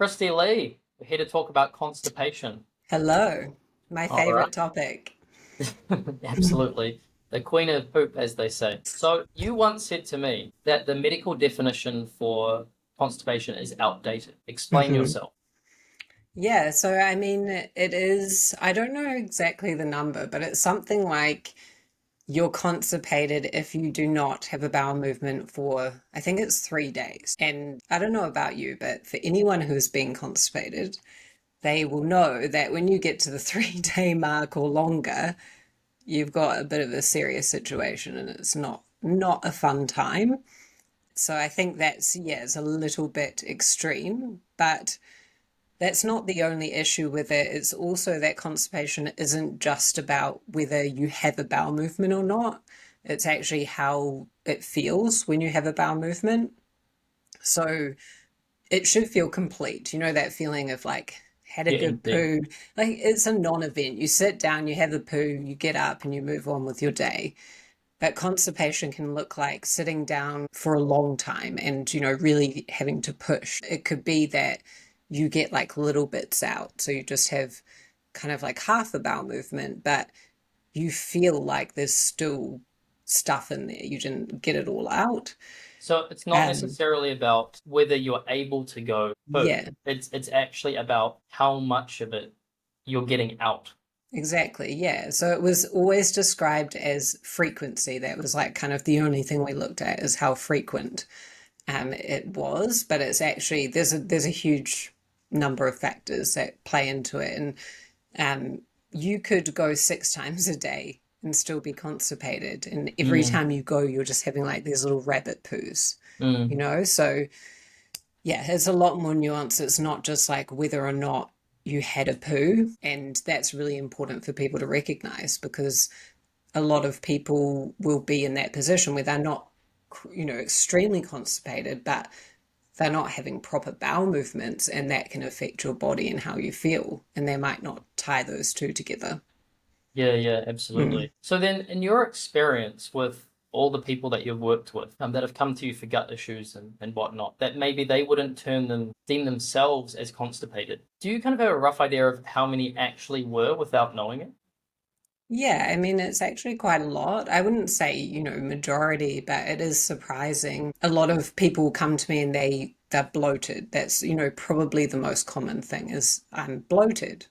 Christy Lee, we're here to talk about constipation. Hello, my All right. favorite topic. Absolutely. The queen of poop, as they say. So, you once said to me that the medical definition for constipation is outdated. Explain hmm yourself. Yeah, so I mean, it is, I don't know exactly the number, but it's something like you're constipated if you do not have a bowel movement for, I think it's 3 days. And I don't know about you, but for anyone who's been constipated, they will know that when you get to the 3 day mark or longer, you've got a bit of a serious situation and it's not a fun time. So I think that's, yeah, it's a little bit extreme, but that's not the only issue with it. It's also that constipation isn't just about whether you have a bowel movement or not. It's actually how it feels when you have a bowel movement. So it should feel complete. You know, that feeling of like, had a Yeah, good indeed. poo. Like it's a non event. You sit down, you have a poo, you get up and you move on with your day. But constipation can look like sitting down for a long time and, really having to push. It could be that you get like little bits out. So you just have kind of like half a bowel movement, but you feel like there's still stuff in there. You didn't get it all out. So it's not Um, necessarily about whether you're able to go poo. yeah, It's actually about how much of it you're getting out. exactly. Yeah. So it was always described as frequency. That was like kind of the only thing we looked at is how frequent it was, but it's actually there's a huge number of factors that play into it, and um, you could go 6 times a day and still be constipated, and every Mm, time you go, you're just having like these little rabbit poos, mm. So yeah, there's a lot more nuance. It's not just like whether or not you had a poo, and that's really important for people to recognize because a lot of people will be in that position where they're not extremely constipated, but they're not having proper bowel movements, and that can affect your body and how you feel. And they might not tie those two together. Yeah, yeah, Mm. absolutely. So then, in your experience with all the people that you've worked with that have come to you for gut issues and whatnot, that maybe they wouldn't deem themselves as constipated. Do you kind of have a rough idea of how many actually were without knowing it? Yeah, I mean, it's actually quite a lot. I wouldn't say, majority, but it is surprising. A lot of people come to me and they're bloated. That's, probably the most common thing is I'm bloated.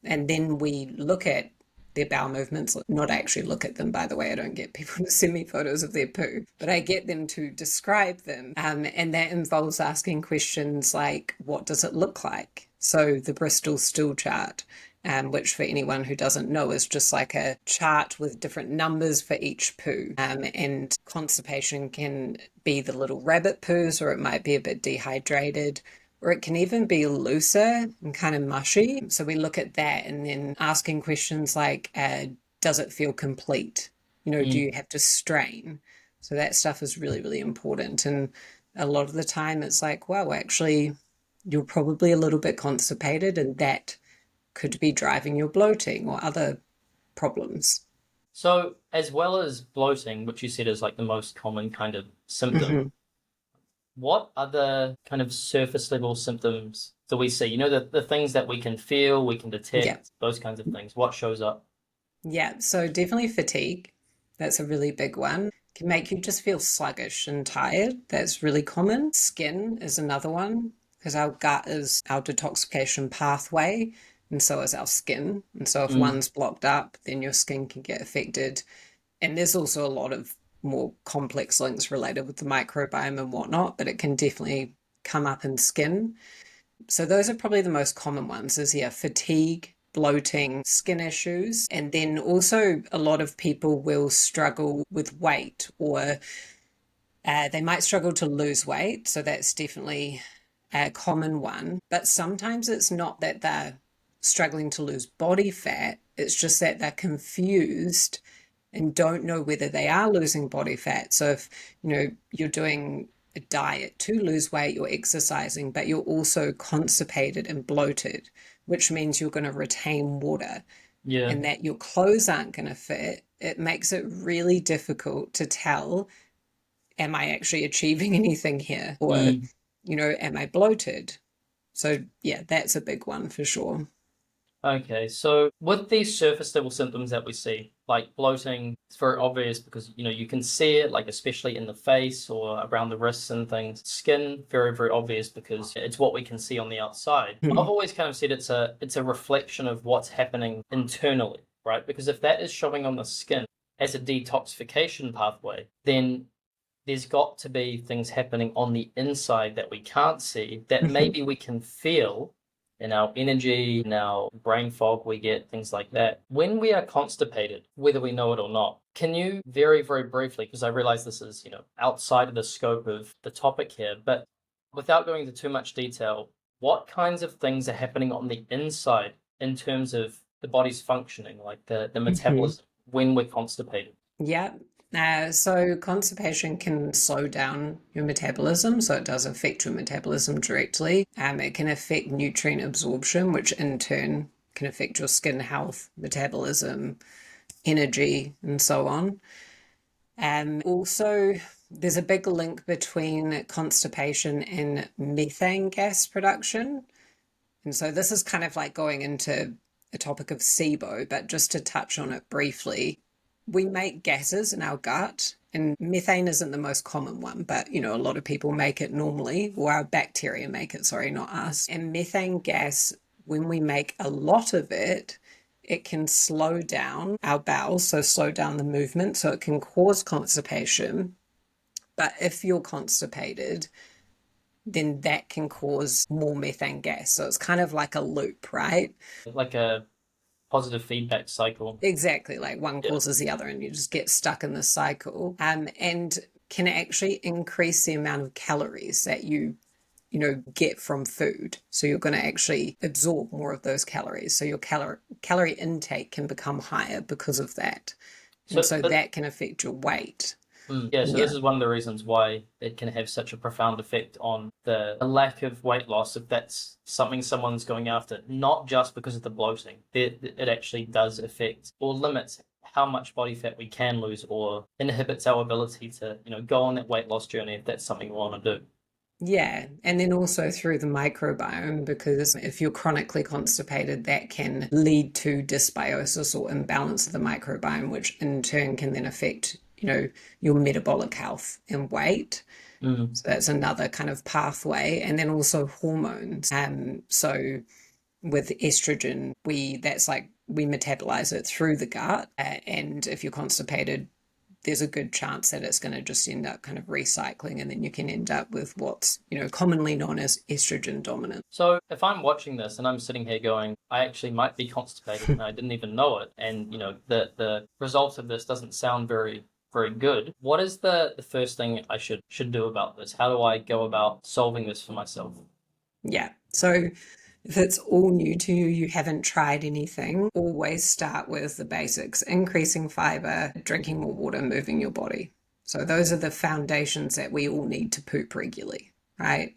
And then we look at their bowel movements, not actually look at them, by the way. I don't get people to send me photos of their poo, but I get them to describe them. And that involves asking questions like, what does it look like? So the Bristol stool chart, which for anyone who doesn't know is just like a chart with different numbers for each poo. And constipation can be the little rabbit poos, or it might be a bit dehydrated, or it can even be looser and kind of mushy. So we look at that and then asking questions like, does it feel complete? Do Mm. you have to strain? So that stuff is really, really important. And a lot of the time it's like, well, actually, you're probably a little bit constipated, and that could be driving your bloating or other problems. So, as well as bloating, which you said is like the most common kind of symptom, hmm what other kind of surface level symptoms do we see? You know, the things that we can feel, we can Yeah. detect, those kinds of things. What shows up? Yeah. So definitely fatigue. That's a really big one. Can make you just feel sluggish and tired. That's really common. Skin is another one because our gut is our detoxification pathway, and so is our skin. And so if Mm. one's blocked up, then your skin can get affected. And there's also a lot of more complex links related with the microbiome and whatnot, but it can definitely come up in skin. So those are probably the most common ones is yeah, fatigue, bloating, skin issues. And then also a lot of people will struggle with weight, or they might struggle to lose weight. So that's definitely a common one. But sometimes it's not that they're struggling to lose body fat. It's just that they're confused and don't know whether they are losing body fat. So if, you're doing a diet to lose weight, you're exercising, but you're also constipated and bloated, which means you're going to retain water Yeah. and that your clothes aren't going to fit, it makes it really difficult to tell, am I actually achieving anything here? Or, Mm. am I bloated? So yeah, that's a big one for sure. Okay, so with these surface level symptoms that we see, like bloating, it's very obvious because you can see it, like especially in the face or around the wrists and things. Skin, very, very obvious because it's what we can see on the outside. I've Hmm. always kind of said it's a reflection of what's happening internally, right? Because if that is showing on the skin as a detoxification pathway, then there's got to be things happening on the inside that we can't see that Mhm. maybe we can feel in our energy, in our brain fog we get, things like that. When we are constipated, whether we know it or not, can you very, very briefly, because I realize this is, outside of the scope of the topic here, but without going into too much detail, what kinds of things are happening on the inside in terms of the body's functioning, like the Mhm. metabolism when we're constipated? Yeah. So constipation can slow down your metabolism, so it does affect your metabolism directly. It can affect nutrient absorption, which in turn can affect your skin health, metabolism, energy, and so on. Also, there's a big link between constipation and methane gas production. And so this is kind of like going into a topic of SIBO, but just to touch on it briefly, we make gases in our gut, and methane isn't the most common one, but a lot of people make it normally, or our bacteria make it, sorry, not us. And methane gas, when we make a lot of it, it can slow down our bowels, so slow down the movement, so it can cause constipation. But if you're constipated, then that can cause more methane gas. So it's kind of like a loop, right? Like a positive feedback cycle. Exactly. Like one Yeah. causes the other, and you just get stuck in the cycle. And can actually increase the amount of calories that you get from food. So you're going to actually absorb more of those calories. So your calorie intake can become higher because of that. And So, so but that can affect your weight. yeah, so this Yeah. is one of the reasons why it can have such a profound effect on the lack of weight loss if that's something someone's going after, not just because of the bloating. It actually does affect or limits how much body fat we can lose or inhibits our ability to, go on that weight loss journey if that's something we want to do. Yeah, and then also through the microbiome, because if you're chronically constipated, that can lead to dysbiosis or imbalance of the microbiome, which in turn can then affect, your metabolic health and weight. Mm. So that's another kind of pathway. And then also hormones. So with estrogen, we metabolize it through the gut. And if you're constipated, there's a good chance that it's going to just end up kind of recycling, and then you can end up with what's commonly known as estrogen dominant. So if I'm watching this and I'm sitting here going, I actually might be constipated and I didn't even know it, and the result of this doesn't sound very very good. What is the first thing I should do about this? How do I go about solving this for myself? Yeah, so if it's all new to you, you haven't tried anything, always start with the basics: increasing fiber, drinking more water, moving your body. So those are the foundations that we all need to poop regularly, right?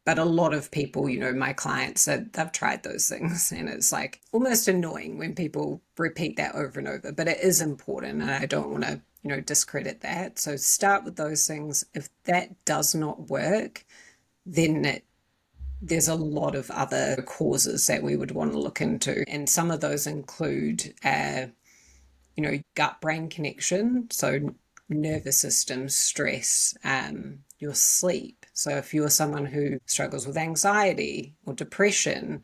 But a lot of people, my clients, they've tried those things, and it's like almost annoying when people repeat that over and over. But it is important, and I don't want to, discredit that. So start with those things. If that does not work, then there's a lot of other causes that we would want to look into. And some of those include, gut brain connection. So, nervous system, stress, your sleep. So, if you're someone who struggles with anxiety or depression,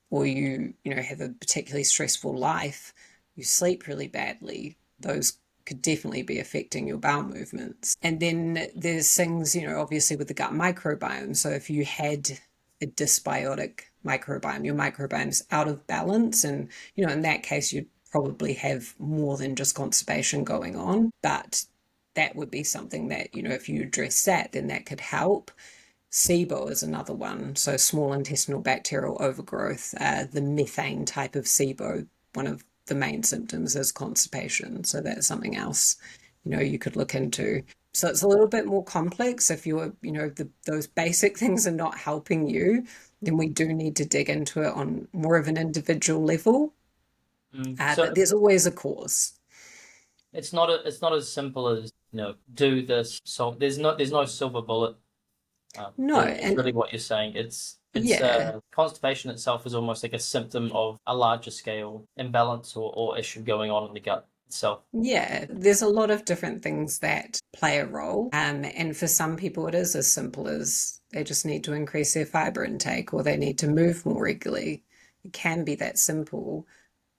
or you have a particularly stressful life, you sleep really badly, those could definitely be affecting your bowel movements. And then there's things, obviously with the gut microbiome. So if you had a dysbiotic microbiome, your microbiome's out of balance, and in that case you'd probably have more than just constipation going on. But that would be something that, if you address that, then that could help. SIBO is another one, so small intestinal bacterial overgrowth. The methane type of SIBO, one of the main symptoms is constipation. So that's something else, you could look into. So it's a little bit more complex. If you're, those basic things are not helping you, then we do need to dig into it on more of an individual level. But So there's always a cause. it's not as simple as do this. So there's no silver bullet No, Is really and what you're saying. It's yeah. constipation itself is almost like a symptom of a larger scale imbalance or issue going on in the gut itself. Yeah, there's a lot of different things that play a role. And for some people, it is as simple as they just need to increase their fiber intake or they need to move more regularly. It can be that simple,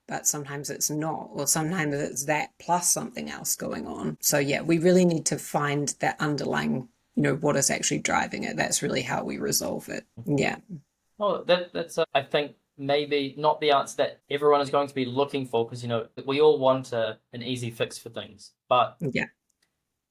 but sometimes it's not, or sometimes it's that plus something else going on. So, yeah, we really need to find that underlying, what is actually driving it. That's really how we resolve it. Yeah. Oh, that's I think maybe not the answer that everyone is going to be looking for because we all want an easy fix for things, but Yeah.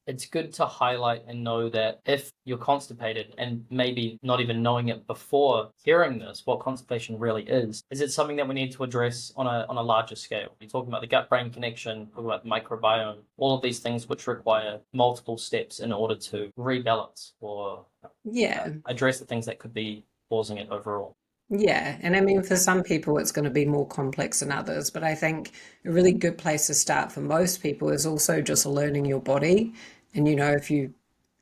it's good to highlight and know that if you're constipated and maybe not even knowing it before hearing this, what constipation really is it something that we need to address on a larger scale? You're talking about the gut-brain connection, talking about the microbiome, all of these things which require multiple steps in order to rebalance or Yeah. address the things that could be causing it overall. Yeah, and I mean, for some people, it's going to be more complex than others, but I think a really good place to start for most people is also just learning your body. And if you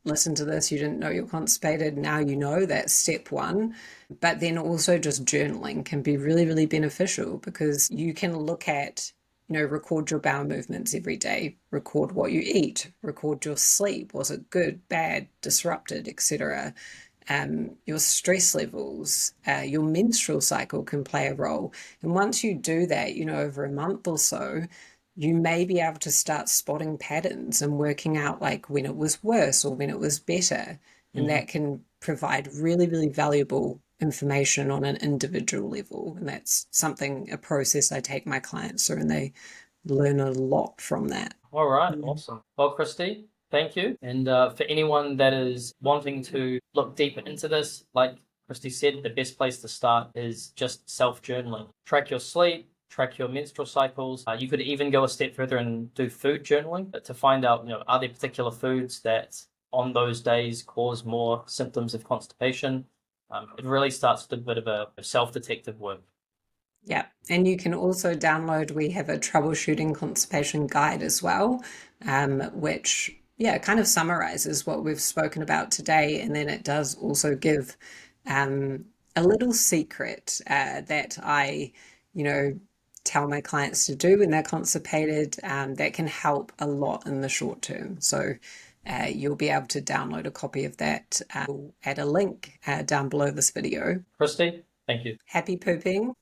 listen to this, you didn't know you're constipated, now you know that's step one. But then also just journaling can be really, really beneficial because you can look at, record your bowel movements every day, record what you eat, record your sleep. Was it good, bad, disrupted, etc.? Your stress levels, your menstrual cycle can play a role. And once you do that, over a month or so, you may be able to start spotting patterns and working out like when it was worse or when it was better. And Mhm. that can provide really, really valuable information on an individual level. And that's a process I take my clients through, and they learn a lot from that. All right, Mm. awesome. Well, Christy, thank you. And for anyone that is wanting to look deeper into this, like Christy said, the best place to start is just self-journaling. Track your sleep, track your menstrual cycles. You could even go a step further and do food journaling to find out, are there particular foods that on those days cause more symptoms of constipation? It really starts with a bit of a self-detective work. Yeah, and you can also download, we have a troubleshooting constipation guide as well, which, yeah, kind of summarizes what we've spoken about today. And then it does also give a little secret that I, you know, tell my clients to do when they're constipated that can help a lot in the short term. So you'll be able to download a copy of that. We'll add a link down below this video. Christy, thank you. Happy pooping.